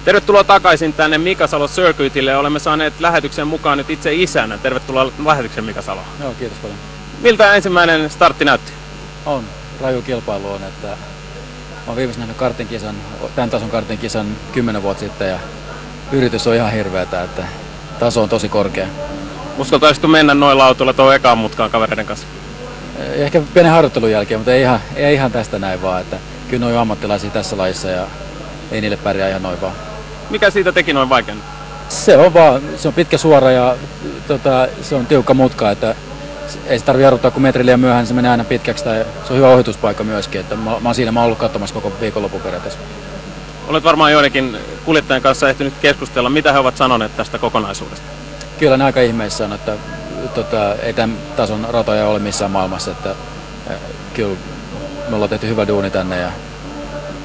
Tervetuloa takaisin tänne Mika Salo Circuitille. Olemme saaneet lähetyksen mukaan nyt itse isänä. Tervetuloa lähetyksen Mika Salo. Joo, kiitos paljon. Miltä ensimmäinen startti näytti? On. Raju kilpailu on, että olen viimeisen nähnyt kartinkisan, tämän tason kartinkisan 10 vuotta sitten ja yritys on ihan hirveätä, että taso on tosi korkea. Uskaltaisitko mennä noilla autoilla tuon ekaan mutkaan kavereiden kanssa? Ehkä pienen harjoittelun jälkeen, mutta ei ihan tästä näin vaan, että kyllä ne on ammattilaisia tässä lajissa ja ei niille pärjää ihan noin vaan. Mikä siitä teki noin vaikean? Se on pitkä suora ja se on tiukka mutka, että ei se tarvitse jarruttaa kuin metri liian myöhään, niin se menee aina pitkäksi. Tai se on hyvä ohituspaikka myöskin, että mä oon ollut katsomassa koko viikonlopun periaatteessa. Olet varmaan joidenkin kuljettajien kanssa ehtinyt keskustella. Mitä he ovat sanoneet tästä kokonaisuudesta? Kyllä ne aika ihmeessä on, että ei tämän tason ratoja ole missään maailmassa. Että, kyllä me ollaan tehty hyvä duuni tänne, ja,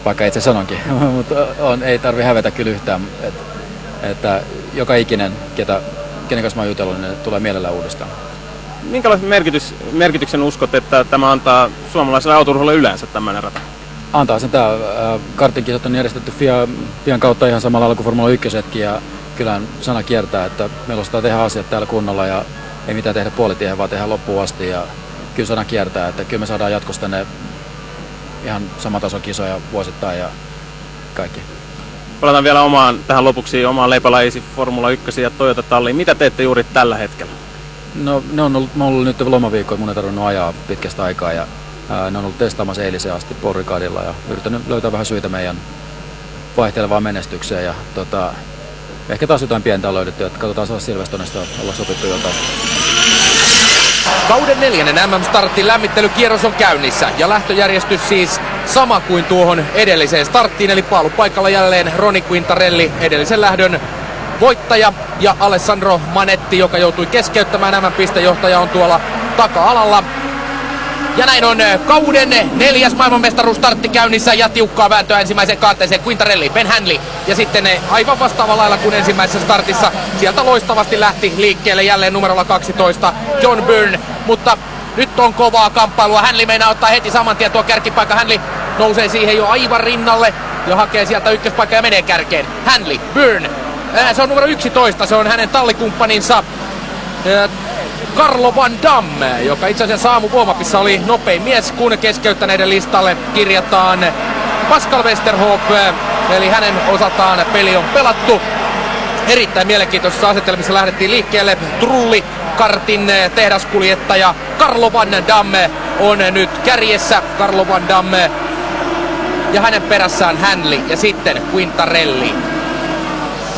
vaikka itse sanonkin, mutta ei tarvi hävetä kyllä yhtään. Että joka ikinen, kenen kanssa mä oon jutellut, niin tulee mielellään uudestaan. Minkälaisen merkityksen uskot, että tämä antaa suomalaiselle autourheilulle yleensä tämmöinen rata? Antaa sen. Tämä kartinkisat on järjestetty FIAn kautta ihan samalla lailla kuin Formula 1-kin, ja kyllähän sana kiertää, että meillä on tehdä asiat täällä kunnolla ja ei mitään tehdä puolitiehen, vaan tehdä loppuun asti, ja kyllä sana kiertää, että kyllä me saadaan jatkossa tänne ihan sama tason kisoja vuosittain ja kaikki. Palataan vielä tähän lopuksi omaan leipälajisi Formula 1 ja Toyota-talliin. Mitä teette juuri tällä hetkellä? No, mä oon ollut nyt lomaviikkoja, mun ei tarvinnut ajaa pitkästä aikaa, ja ne on ollut testaamassa eiliseen asti Paul Ricardilla ja yrittänyt löytää vähän syitä meidän vaihtelevaan menestykseen, ja ehkä taas jotain pientä on löydetty, että katsotaan saada Silverstoneista olla sopittu jotain. Kauden 4. MM-startin lämmittelykierros on käynnissä ja lähtöjärjestys siis sama kuin tuohon edelliseen starttiin, eli paalupaikalla jälleen Roni Quintarelli, edellisen lähdön voittaja, ja Alessandro Manetti, joka joutui keskeyttämään. MM-pistejohtaja on tuolla taka-alalla. Ja näin on kauden 4. maailmanmestaruusstartti käynnissä ja tiukkaa vääntöä ensimmäiseen kaarteeseen. Quintarelli, Ben Hanley ja sitten aivan vastaavalla lailla kuin ensimmäisessä startissa. Sieltä loistavasti lähti liikkeelle jälleen numerolla 12 John Byrne, mutta nyt on kovaa kamppailua. Hanley meinaa ottaa heti saman tien tuo kärkipaikka. Hanley nousee siihen jo aivan rinnalle ja hakee sieltä ykköspaikkaa ja menee kärkeen. Hanley, Byrne, se on numero 11, se on hänen tallikumppaninsa Carlo Van Damme, joka itse asiassa aamu-warm-upissa oli nopein mies, kun keskeyttäneiden listalle kirjataan Pascal Westerhoff, eli hänen osaltaan peli on pelattu. Erittäin mielenkiintoisessa asetelmissa lähdettiin liikkeelle. Trulli kartin tehdaskuljettaja Carlo Van Damme on nyt kärjessä. Carlo Van Damme ja hänen perässään Hanley ja sitten Quintarelli.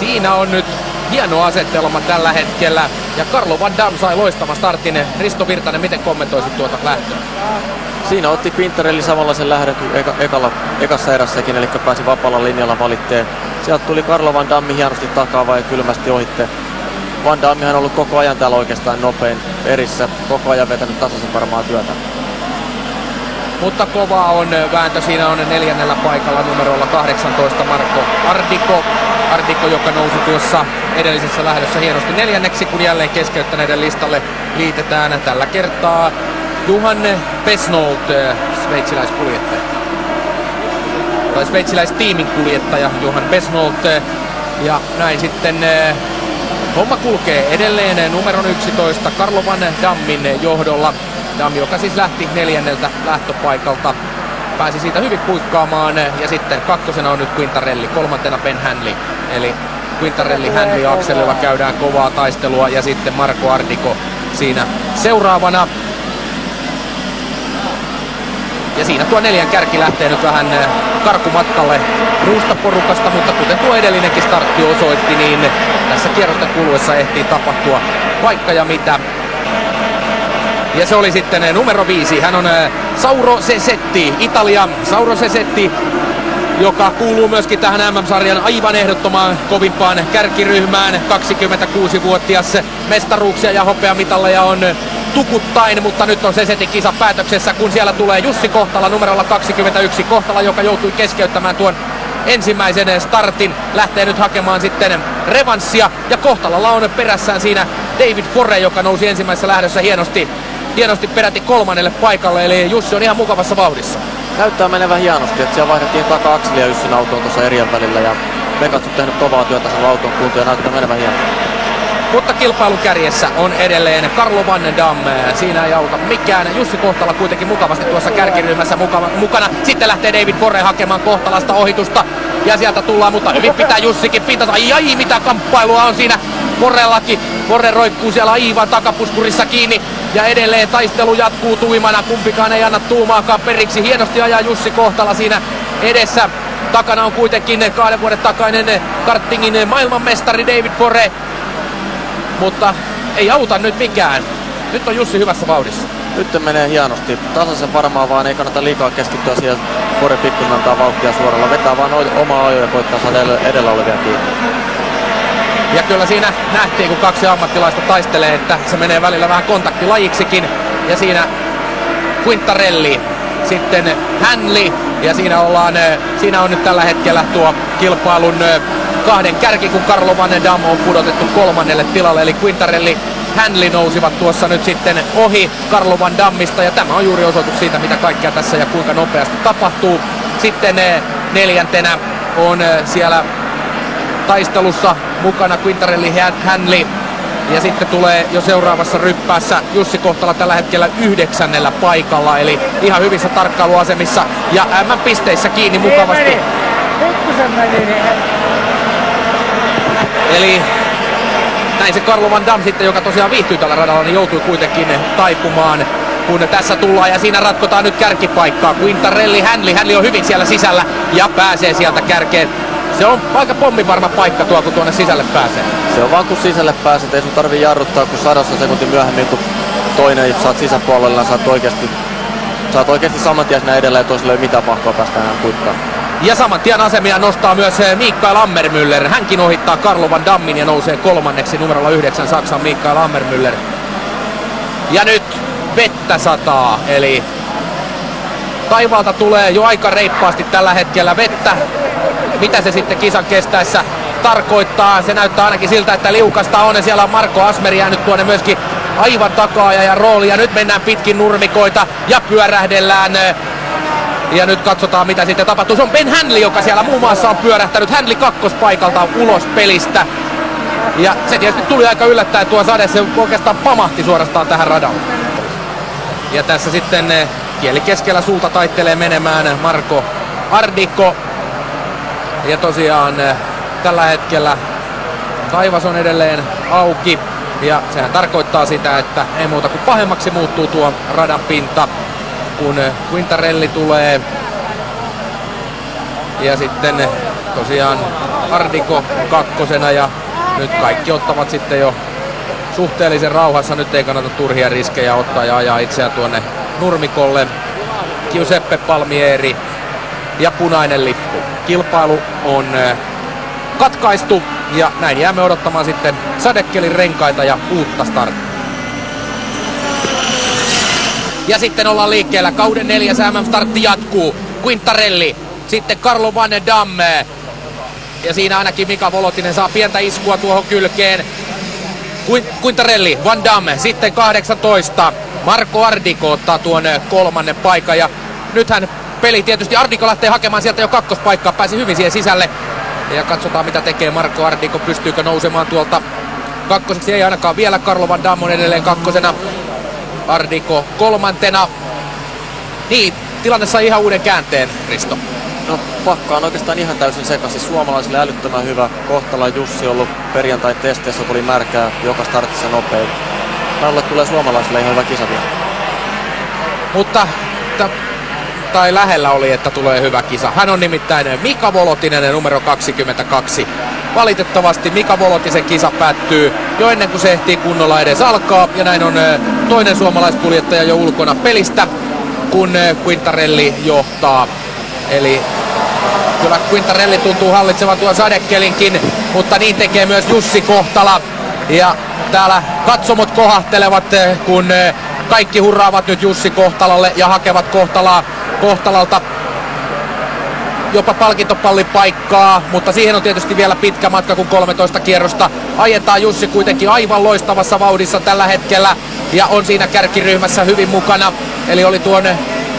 Siinä on nyt hieno asetelma tällä hetkellä ja Carlo Van Damme sai loistavan startin. Risto Virtanen, miten kommentoisit tuota lähtöä? Siinä otti Quintarelli samanlaisen lähdön kuin ekassa erässäkin, eli pääsi vapaalla linjalla valitteen. Sieltä tuli Carlo Van Damme hienosti takaa ja kylmästi ohitte. Van Damme on ollut koko ajan täällä oikeastaan nopein erissä, koko ajan vetänyt tasaisen varmaa työtä. Mutta kovaa on vääntö, siinä on 4. paikalla numerolla 18 Marco Ardiko. Ardiko, joka nousi tuossa edellisessä lähdössä hienosti 4. kun jälleen keskeyttäneiden listalle liitetään tällä kertaa Johan Besnold, sveitsiläiskuljettaja. Tai sveitsiläistiimin kuljettaja Johan Besnold. Ja näin sitten homma kulkee edelleen numeron 11 Carlo Van Dammin johdolla. Damme, joka siis lähti 4. lähtöpaikalta, pääsi siitä hyvin puikkaamaan, ja sitten 2. on nyt Quintarelli, 3. Ben Hanley. Eli Quintarelli Hanley akselilla käydään kovaa taistelua, ja sitten Marco Ardiko siinä seuraavana. Ja siinä tuo 4. kärki lähtee nyt vähän karkumatkalle muusta porukasta, mutta kuten tuo edellinenkin startti osoitti, niin tässä kierrosten kuluessa ehtii tapahtua vaikka ja mitä. Ja se oli sitten numero 5. Hän on Sauro Sesetti, Italia. Sauro Sesetti, joka kuuluu myöskin tähän MM-sarjan aivan ehdottomaan kovimpaan kärkiryhmään. 26-vuotias, mestaruuksia ja hopeamitalleja on tukuttain, mutta nyt on Sesetin kisa päätöksessä, kun siellä tulee Jussi Kohtala numerolla 21. Kohtala, joka joutui keskeyttämään tuon ensimmäisen startin, lähtee nyt hakemaan sitten revanssia, ja Kohtalalla on perässään siinä David Forre, joka nousi ensimmäisessä lähdössä hienosti peräti 3. paikalle, eli Jussi on ihan mukavassa vauhdissa. näyttää menevän hienosti, että siellä vaihdettiin taka-akselia Jussin autoon tuossa erien välillä ja Vekat on tehnyt kovaa työtä sen auton kuntoon ja näyttää menevän hienosti. Mutta kilpailun kärjessä on edelleen Carlo Van Damme. Siinä ei auta mikään. Jussi Kohtala kuitenkin mukavasti tuossa kärkiryhmässä mukana. Sitten lähtee David Forre hakemaan Kohtalasta ohitusta. Ja sieltä tullaan, mutta hyvin pitää Jussikin pintansa. Ai mitä kamppailua on siinä Forrellakin. Forre roikkuu siellä aivan takapuskurissa kiinni. Ja edelleen taistelu jatkuu tuimana. Kumpikaan ei anna tuumaakaan periksi. Hienosti ajaa Jussi Kohtala siinä edessä. Takana on kuitenkin 2 vuoden takainen kartingin maailmanmestari David Forre. Mutta ei auta nyt mikään. Nyt on Jussi hyvässä vauhdissa. Nyt menee hienosti. Tasaisen varmaan vaan ei kannata liikaa keskittyä siihen. Forre pikkuinen antaa vauhtia suoralla. Vetää vaan omaa ajoja ja koittaa saada edellä olevia kiinni. Ja kyllä siinä nähtiin, kun 2 ammattilaista taistelee, että se menee välillä vähän kontaktilajiksikin. Ja siinä Quintarelli, sitten Hanley. Ja siinä on nyt tällä hetkellä tuo kilpailun 2 kärki, kun Carlo Van Damme on pudotettu 3. tilalle. Eli Quintarelli, Hanley nousivat tuossa nyt sitten ohi Carlo Van Dammista. Ja tämä on juuri osoitus siitä, mitä kaikkea tässä ja kuinka nopeasti tapahtuu. Sitten 4. on siellä taistelussa mukana Quintarelli, Hanley. Ja sitten tulee jo seuraavassa ryppäässä Jussi Kohtala tällä hetkellä 9. paikalla. Eli ihan hyvissä tarkkailuasemissa ja M-pisteissä kiinni mukavasti. Eli näin se Carlo Van Damme sitten, joka tosiaan viihtyy tällä radalla, niin joutui kuitenkin taipumaan, kun tässä tullaan ja siinä ratkotaan nyt kärkipaikkaa. Quintarelli, Hanley on hyvin siellä sisällä ja pääsee sieltä kärkeen. Se on aika pommivarma paikka tuo, kun tuonne sisälle pääsee. Se on vaan kun sisälle pääset, ei sun tarvii jarruttaa, kun 100 sekuntia myöhemmin, kun toinen saat sisäpuolella, saat oikeasti saman tien sinä edellä ja toiselle ei mitään pahkoa päästä enää kuittaan. Ja saman tien asemia nostaa myös Mikael Ammermüller. Hänkin ohittaa Carlo Van Dammin ja nousee 3. numerolla 9 Saksan Mikael Ammermüller. Ja nyt vettä sataa, eli taivaalta tulee jo aika reippaasti tällä hetkellä vettä. Mitä se sitten kisan kestäessä tarkoittaa? Se näyttää ainakin siltä, että liukasta on. Ja siellä on Marko Asmeri jäänyt tuonne myöskin aivan takaaja rooli. Ja nyt mennään pitkin nurmikoita ja pyörähdellään. Ja nyt katsotaan, mitä sitten tapahtuu. Se on Ben Hanley, joka siellä muun muassa on pyörähtänyt. Hanley 2. paikalta ulos pelistä. Ja se tietysti tuli aika yllättäen tuo sade. Se oikeastaan pamahti suorastaan tähän radalle. Ja tässä sitten kieli keskellä suuta taittelee menemään Marko Ardikko. Ja tosiaan tällä hetkellä taivas on edelleen auki. Ja sehän tarkoittaa sitä, että ei muuta kuin pahemmaksi muuttuu tuo radan pinta, kun Quintarelli tulee. Ja sitten tosiaan Ardikko 2. ja nyt kaikki ottavat sitten jo suhteellisen rauhassa. Nyt ei kannata turhia riskejä ottaa ja ajaa itseään tuonne nurmikolle. Giuseppe Palmieri ja punainen lippu. Kilpailu on katkaistu ja näin jäämme odottamaan sitten sadekelin renkaita ja uutta starttia. Ja sitten ollaan liikkeellä. Kauden 4. MM-startti jatkuu. Quintarelli, sitten Carlo Van Damme. Ja siinä ainakin Mika Volotinen saa pientä iskua tuohon kylkeen. Quintarelli, Van Damme, sitten 18. Marko Ardikko ottaa tuon 3. paikan. Ja nythän peli tietysti Ardikko lähtee hakemaan sieltä jo 2. paikkaa. Pääsi hyvin siihen sisälle. Ja katsotaan mitä tekee Marko Ardikko. Pystyykö nousemaan tuolta 2. Ei ainakaan vielä. Carlo Van Damme on edelleen 2. Ardikko 3. Niin, tilanne sai ihan uuden käänteen, Risto. No pakka on oikeastaan ihan täysin sekaisin. Suomalaisille älyttömän hyvä. Kohtala Jussi on ollut perjantai testeissä, tuli märkää joka startissa nopein. Näille tulee suomalaisille ihan hyvä kisa vielä. Mutta tai lähellä oli, että tulee hyvä kisa. Hän on nimittäin Mika Volotinen, numero 22. Valitettavasti Mika Volotisen kisa päättyy jo ennen kuin se ehtii kunnolla edes alkaa. Ja näin on toinen suomalaiskuljettaja jo ulkona pelistä, kun Quintarelli johtaa. Eli kyllä Quintarelli tuntuu hallitsevan tuon sadekelinkin, mutta niin tekee myös Jussi Kohtala. Ja täällä katsomot kohahtelevat, kun kaikki hurraavat nyt Jussi Kohtalalle ja hakevat Kohtalalta jopa palkintopallipaikkaa, mutta siihen on tietysti vielä pitkä matka, kun 13 kierrosta ajetaan. Jussi kuitenkin aivan loistavassa vauhdissa tällä hetkellä ja on siinä kärkiryhmässä hyvin mukana. Eli oli tuon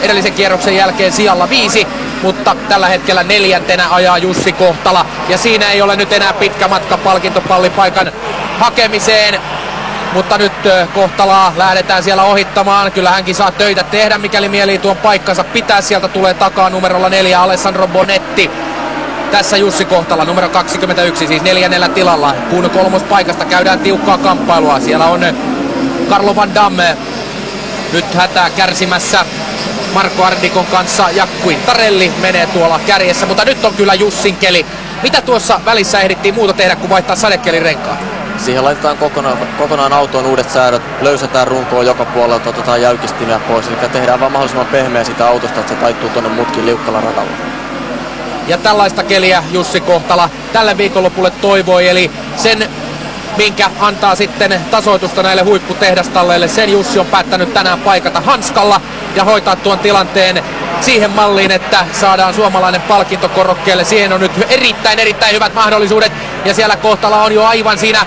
edellisen kierroksen jälkeen sijalla 5, mutta tällä hetkellä 4. ajaa Jussi Kohtala. Ja siinä ei ole nyt enää pitkä matka palkintopallipaikan hakemiseen. Mutta nyt Kohtalaa lähdetään siellä ohittamaan. Kyllä hänkin saa töitä tehdä, mikäli mieli tuon paikkansa pitää. Sieltä tulee takaa numerolla 4 Alessandro Bonetti. Tässä Jussi Kohtala, numero 21, siis 4. tilalla. Kun kolmospaikasta käydään tiukkaa kamppailua. Siellä on Carlo Van Damme nyt hätää kärsimässä Marco Ardikon kanssa, ja Quintarelli menee tuolla kärjessä. Mutta nyt on kyllä Jussin keli. Mitä tuossa välissä ehdittiin muuta tehdä kuin vaihtaa sadekelirenkaat? Siihen laitetaan kokonaan autoon uudet säädöt, löysätään runkoa joka puolelta, otetaan jäykistimiä pois. Eli tehdään vaan mahdollisimman pehmeä sitä autosta, että se taittuu tuonne mutkin liukkalla radalla. Ja tällaista keliä Jussi Kohtala tälle viikonlopulle toivoi, eli sen minkä antaa sitten tasoitusta näille huipputehdastalleille. Sen Jussi on päättänyt tänään paikata hanskalla ja hoitaa tuon tilanteen siihen malliin, että saadaan suomalainen palkintokorokkeelle. Siihen on nyt erittäin hyvät mahdollisuudet, ja siellä Kohtala on jo aivan siinä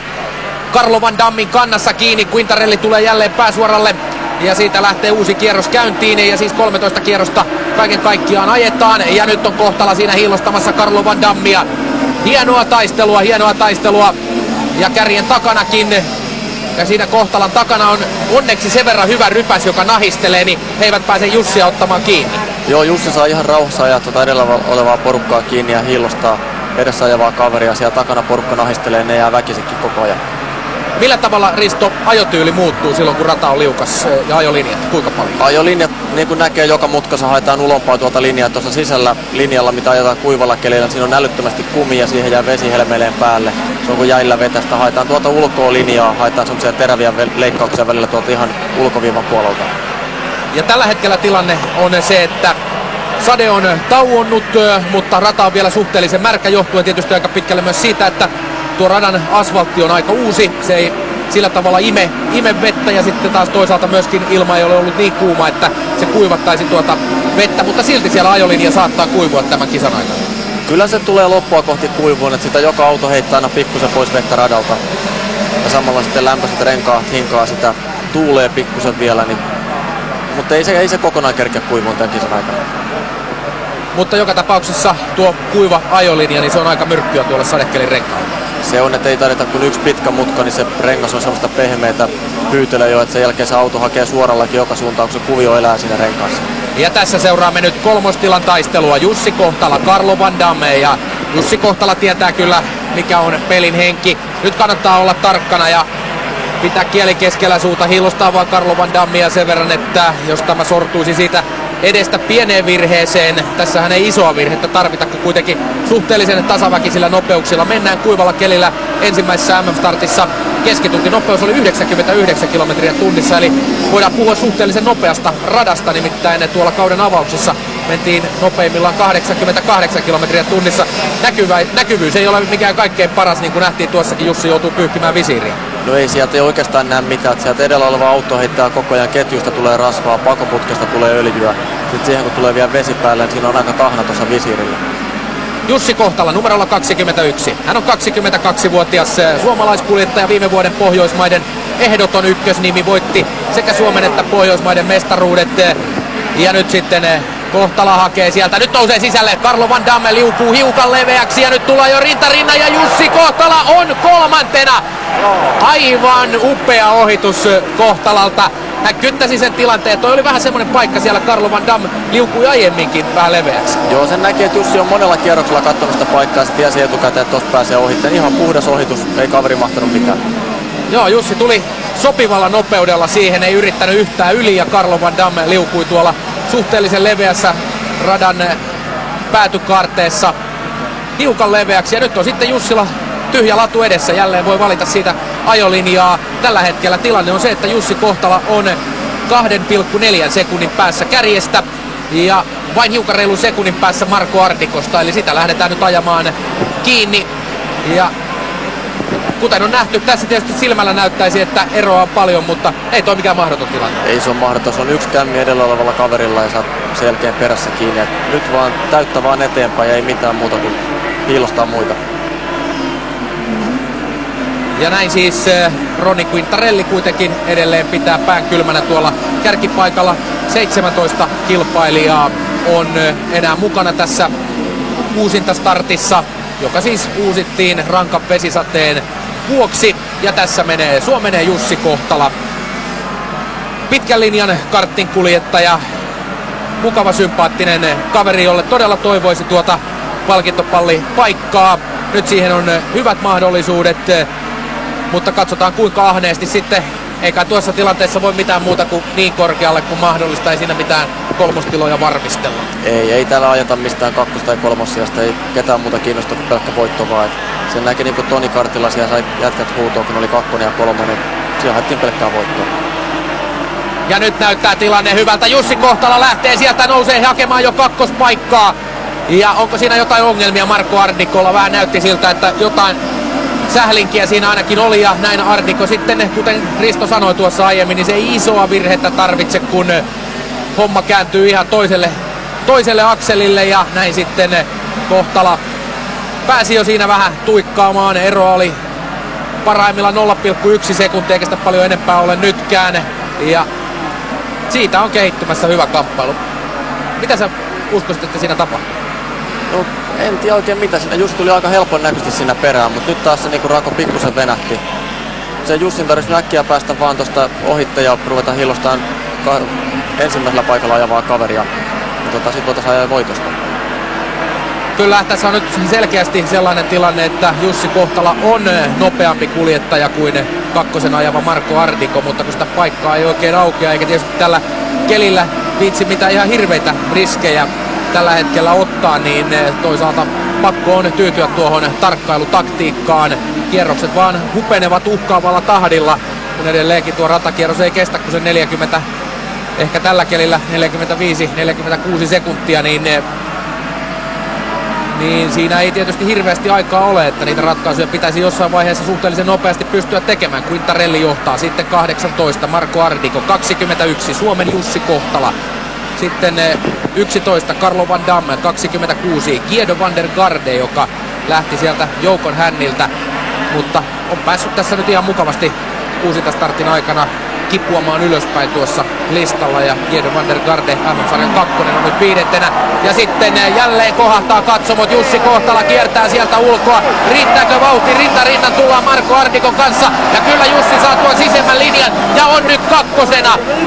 Carlo Van Dammin kannassa kiinni. Quintarelli tulee jälleen pääsuoralle ja siitä lähtee uusi kierros käyntiin, ja siis 13 kierrosta kaiken kaikkiaan ajetaan, ja nyt on Kohtala siinä hiilostamassa Carlo Van Dammia. Hienoa taistelua ja kärjen takanakin. Ja siinä Kohtalan takana on onneksi sen verran hyvä rypäs, joka nahistelee, niin he eivät pääse Jussia ottamaan kiinni. Joo, Jussi saa ihan rauhassa ajaa edellä olevaa porukkaa kiinni ja hiilostaa edessä ajavaa kaveria. Siellä takana porukka nahistelee, ne jää väkisikin koko ajan. Millä tavalla, Risto, ajotyyli muuttuu silloin, kun rata on liukas, ja ajolinjat? Kuinka paljon? Ajolinjat, niin kuin näkee joka mutkassa, haetaan ulompaa tuolta linjaa. Tuossa sisällä linjalla, mitä ajetaan kuivalla kelillä, siinä on älyttömästi kumia ja siihen jää vesihelmeleen päälle. Se on kuin jäillä vetästä. Haetaan tuolta ulkoa linjaa, haetaan semmoisia teräviä leikkauksia välillä tuolta ihan ulkoviivan puolelta. Ja tällä hetkellä tilanne on se, että sade on tauonnut, mutta rata on vielä suhteellisen märkä, johtuen tietysti aika pitkälle myös siitä, että tuo radan asfaltti on aika uusi. Se ei sillä tavalla ime vettä, ja sitten taas toisaalta myöskin ilma ei ole ollut niin kuuma, että se kuivattaisi tuota vettä, mutta silti siellä ajolinja saattaa kuivua tämän kisan aikana. Kyllä se tulee loppua kohti kuivuun, että sitä joka auto heittää aina pikkusen pois vettä radalta. Ja samalla sitten lämpöiset renkaat hinkaa sitä, tuulee pikkusen vielä, niin mutta ei se kokonaan kerkeä kuivuun tämän kisan aikana. Mutta joka tapauksessa tuo kuiva ajolinja, niin se on aika myrkkyä tuolle sadekelin renkaalla. Se on, että ei tarvita kuin yksi pitkä mutka, niin se rengas on semmoista pehmeitä pyytelöä jo, että sen jälkeen se auto hakee suorallakin joka suuntaan, kun se kuvio elää siinä renkaassa. Ja tässä seuraamme nyt kolmostilan taistelua. Jussi Kohtala, Carlo Van Damme, ja Jussi Kohtala tietää kyllä, mikä on pelin henki. Nyt kannattaa olla tarkkana ja pitää kieli keskellä suuta, hiilostaa vaan Carlo Van Dammia sen verran, että jos tämä sortuisi siitä edestä pieneen virheeseen, tässähän ei isoa virhettä tarvita, kun kuitenkin suhteellisen tasaväkisillä nopeuksilla mennään kuivalla kelillä ensimmäisessä MM-startissa. Keskituntinopeus oli 99 kilometriä tunnissa, eli voidaan puhua suhteellisen nopeasta radasta, nimittäin tuolla kauden avauksessa mentiin nopeimmillaan 88 kilometriä tunnissa. Näkyvyys ei ole mikään kaikkein paras, niin kuin nähtiin tuossakin, Jussi joutuu pyyhkimään visiiriä. No ei sieltä ei oikeastaan näe mitään. Sieltä edellä oleva auto heittää koko ajan, ketjusta tulee rasvaa, pakoputkesta tulee öljyä. Sitten siihen kun tulee vielä vesi päälle, niin siinä on aika tahna tuossa visiirillä. Jussi Kohtala numerolla 21. Hän on 22-vuotias suomalaiskuljettaja, viime vuoden Pohjoismaiden ehdoton ykkösnimi, voitti sekä Suomen että Pohjoismaiden mestaruudet. Ja nyt sitten Kohtala hakee sieltä, nyt nousee sisälle, Carlo Van Damme liukuu hiukan leveäksi ja nyt tulee jo rintarinnan ja Jussi Kohtala on kolmantena. Aivan upea ohitus Kohtalalta. Hän kyttäsi sen tilanteen, toi oli vähän semmoinen paikka siellä, Carlo Van Damme liukui aiemminkin vähän leveäksi. Joo, sen näki, että Jussi on monella kierroksella katsonut sitä paikkaa ja se tiesi etukäteen, että tosta pääsee ohittamaan. Ihan puhdas ohitus, ei kaveri mahtanut mitään. Joo, Jussi tuli sopivalla nopeudella siihen, ei yrittänyt yhtään yli ja Carlo Van Damme liukui tuolla suhteellisen leveässä radan päätykaarteessa hiukan leveäksi. Ja nyt on sitten Jussilla tyhjä latu edessä, jälleen voi valita siitä ajolinjaa. Tällä hetkellä tilanne on se, että Jussi Kohtala on 2,4 sekunnin päässä kärjestä ja vain hiukan reilun sekunnin päässä Marco Ardikosta, eli sitä lähdetään nyt ajamaan kiinni. Ja kuten on nähty, tässä tietysti silmällä näyttäisi, että eroa on paljon, mutta ei toi mikään mahdoton tilanne. Ei se on mahdoton, se on yksi kämmi edellä olevalla kaverilla ja saat sen jälkeen perässä kiinni. Et nyt vaan täyttä vaan eteenpäin ja ei mitään muuta kuin hiilostaa muita. Ja näin siis Roni Quintarelli kuitenkin edelleen pitää pään kylmänä tuolla kärkipaikalla. 17 kilpailijaa on enää mukana tässä uusintastartissa, joka siis uusittiin rankan vesisateen vuoksi. Ja tässä menee Jussi Kohtala. Pitkän linjan karttinkuljettaja, mukava sympaattinen kaveri, jolle todella toivoisi tuota palkintopallipaikkaa. Nyt siihen on hyvät mahdollisuudet, mutta katsotaan kuinka ahneesti sitten. Eikä tuossa tilanteessa voi mitään muuta kuin niin korkealle kuin mahdollista, ei siinä mitään kolmostiloja varmistella. Ei täällä ajeta mistään kakkos- tai kolmossijasta, ei ketään muuta kiinnosta kuin pelkkä voitto vaan. Sen näki niin kuin Toni Kartilla, siellä sai jätkät huutoa, kun oli 2 ja 3, siellä haettiin pelkkää voittoa. Ja nyt näyttää tilanne hyvältä. Jussi Kohtala lähtee sieltä, nousee hakemaan jo kakkospaikkaa. Ja onko siinä jotain ongelmia Marko Ardikolla? Vähän näytti siltä, että jotain sählinkiä siinä ainakin oli, ja näin Ardiko sitten, kuten Risto sanoi tuossa aiemmin, niin se ei isoa virhettä tarvitse, kun homma kääntyy ihan toiselle akselille, ja näin sitten Kohtala pääsi jo siinä vähän tuikkaamaan. Ero oli parhaimmillaan 0,1 sekuntia, eikä sitä paljon enempää ole nytkään, ja siitä on kehittymässä hyvä kamppailu. Mitä sä uskoisit, että siinä tapahtuu? No, en tiedä oikein mitä siinä. Just tuli aika helpon näköisesti siinä perään, mutta nyt taas se niinku Rako pikkusen venähti. Se Jussin tarvitsi äkkiä päästä vaan tuosta ohitte ja ruveta hillostaan ensimmäisellä paikalla ajavaa kaveria. Sitten voitaisiin ajaa voitosta. Kyllä, tässä on nyt selkeästi sellainen tilanne, että Jussi Kohtala on nopeampi kuljettaja kuin kakkosen ajava Marko Ardiko, mutta kun sitä paikkaa ei oikein aukea, eikä tietysti tällä kelillä viitsi mitään ihan hirveitä riskejä tällä hetkellä ottaa, niin toisaalta pakko on tyytyä tuohon tarkkailutaktiikkaan. Kierrokset vaan hupenevat uhkaavalla tahdilla, kun edelleenkin tuo ratakierros ei kestä kuin sen 40, ehkä tällä kelillä 45-46 sekuntia, niin siinä ei tietysti hirveästi aikaa ole, että niitä ratkaisuja pitäisi jossain vaiheessa suhteellisen nopeasti pystyä tekemään. Quintarelli johtaa, sitten 18 Marko Ardiko, 21 Suomen Jussi Kohtala. Sitten 11 Carlo Van Damme, 26 Giedo van der Garde, joka lähti sieltä joukon hänniltä, mutta on päässyt tässä nyt ihan mukavasti uusintastartin aikana kipuamaan ylöspäin tuossa listalla, ja Giedo van der Garde MM-sarjan 2 on nyt 5. Ja sitten jälleen kohahtaa katsomot. Jussi Kohtala kiertää sieltä ulkoa. Riittääkö vauhti? Rinnan tullaan Marko Ardikon kanssa, ja kyllä Jussi saa tuon sisemmän linjan ja on nyt 2.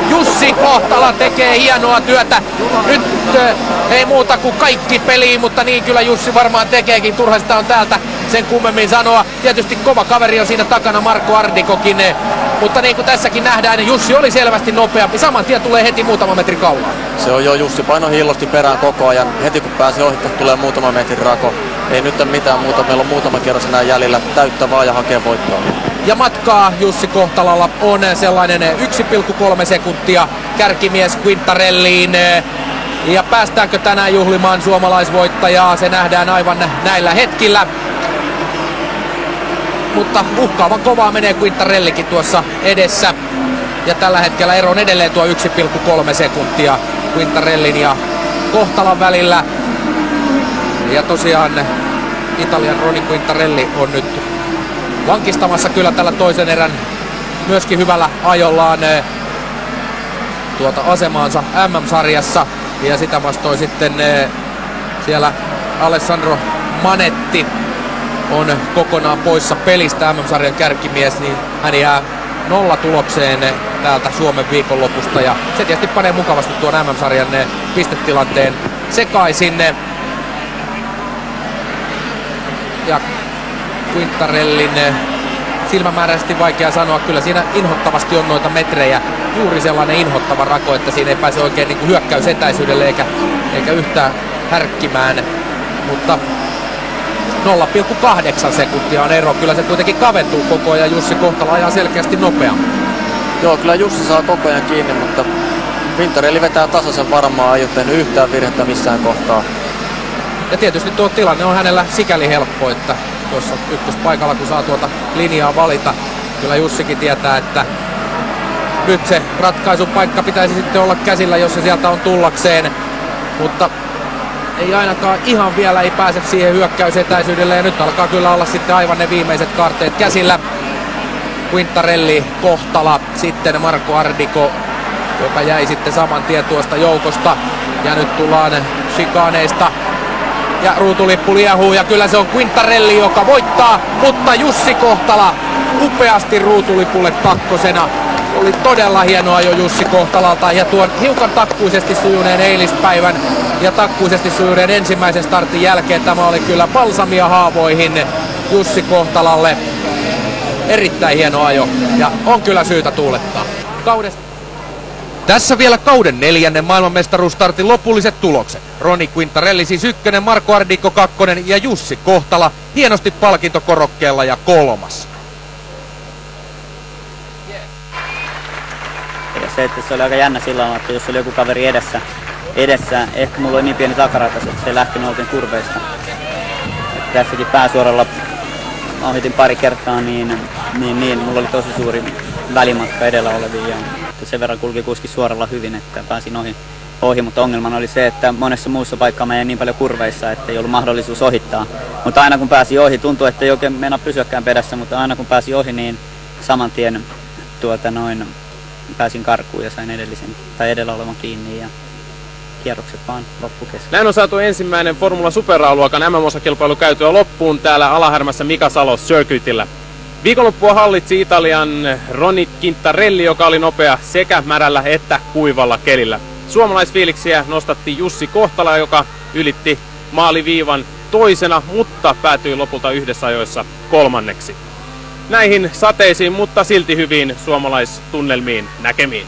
Jussi Kohtala tekee hienoa työtä. Nyt ei muuta kuin kaikki peliin, mutta niin kyllä Jussi varmaan tekeekin. Turha sitä on täältä sen kummemmin sanoa. Tietysti kova kaveri on siinä takana, Marko Ardikokin, mutta niin kuin tässäkin nähdään, niin Jussi oli selvästi nopeampi. Saman tien tulee heti muutama metri kaulaan. Se on jo Jussi paino hillosti perään koko ajan. Heti kun pääsi ohi, tulee muutama metrin Rako. Ei nyt mitään muuta. Meillä on muutama kierros enää jäljellä. Täyttä vaan ja hakee voittoa. Ja matkaa Jussi Kohtalalla on sellainen 1,3 sekuntia kärkimies Quintarelliin. Ja päästäänkö tänään juhlimaan suomalaisvoittajaa? Se nähdään aivan näillä hetkillä. Mutta uhkaavan kovaa menee Quintarellikin tuossa edessä. Ja tällä hetkellä ero on edelleen tuo 1,3 sekuntia Quintarellin ja Kohtalan välillä. Ja tosiaan Italian Roni Quintarelli on nyt vankistamassa kyllä tällä toisen erän myöskin hyvällä ajollaan tuota asemaansa MM-sarjassa. Ja sitä vastoin sitten siellä Alessandro Manetti on kokonaan poissa pelistä, MM-sarjan kärkimies, niin hän jää 0 tulokseen täältä Suomen viikonlopusta, ja se tietysti panee mukavasti tuon MM-sarjan pistetilanteen sekaisin. Ja Quintarellin silmämääräisesti vaikea sanoa, kyllä siinä inhottavasti on noita metrejä, juuri sellainen inhottava Rako, että siinä ei pääse oikein niin kuin hyökkäysetäisyydelle eikä yhtään härkkimään, mutta 0,8 sekuntia on ero. Kyllä se kuitenkin kaventuu koko ajan. Jussi Kohtala ajaa selkeästi nopeammin. Joo, kyllä Jussi saa koko ajan kiinni, mutta Quintarelli vetää tasaisen varmaan. Ei ole tehnyt yhtään virhettä missään kohtaa. Ja tietysti tuo tilanne on hänellä sikäli helppo, että tuossa ykköspaikalla kun saa tuota linjaa valita, kyllä Jussikin tietää, että nyt se ratkaisupaikka pitäisi sitten olla käsillä, jos se sieltä on tullakseen. Mutta ei ainakaan ihan vielä ei pääse siihen hyökkäysetäisyydelle, ja nyt alkaa kyllä olla sitten aivan ne viimeiset kaarteet käsillä. Quintarelli, Kohtala, sitten Marco Ardiko, joka jäi sitten saman tien tuosta joukosta. Ja nyt tullaan chikaneista. Ja ruutulippu liehuu ja kyllä se on Quintarelli, joka voittaa, mutta Jussi Kohtala upeasti ruutulipulle kakkosena. Oli todella hieno ajo Jussi Kohtalalta ja tuon hiukan takkuisesti sujuneen eilispäivän ja takkuisesti sujuneen ensimmäisen startin jälkeen tämä oli kyllä balsamia haavoihin Jussi Kohtalalle. Erittäin hieno ajo ja on kyllä syytä tuulettaa. Tässä vielä kauden 4. maailmanmestaruusstartin lopulliset tulokset. Roni Quintarelli siis 1, Marco Ardiko 2 ja Jussi Kohtala hienosti palkintokorokkeella ja 3. Ja se, että se oli aika jännä sillä tavalla, että jos oli joku kaveri edessä ehkä mulla oli niin pieni takaratas, että se ei lähtenyt oikein kurveista. Että tässäkin pääsuoralla ohitin pari kertaa, niin mulla oli tosi suuri välimatka edellä oleviin ja sen verran kulki kuski suoralla hyvin, että pääsin ohi, mutta ongelmana oli se, että monessa muussa paikkaa mä jäin niin paljon kurveissa, että ei ollut mahdollisuus ohittaa. Mutta aina kun pääsi ohi, tuntui, että ei oikein mennä pysyäkään perässä, mutta aina kun pääsi ohi, niin saman tien pääsin karkuun ja sain edellä olevan kiinni ja kierrokset vaan loppu kesken. Näin on saatu ensimmäinen Formula Super-A-luokan MM-osakilpailu käytyä loppuun täällä Alahärmässä Mika Salo Circuitillä. Viikonloppua hallitsi Italian Roni Quintarelli, joka oli nopea sekä märällä että kuivalla kelillä. Suomalaisfiiliksiä nostatti Jussi Kohtala, joka ylitti maaliviivan toisena, mutta päätyi lopulta yhdessä ajoissa 3. Näihin sateisiin, mutta silti hyviin suomalaistunnelmiin näkemiin.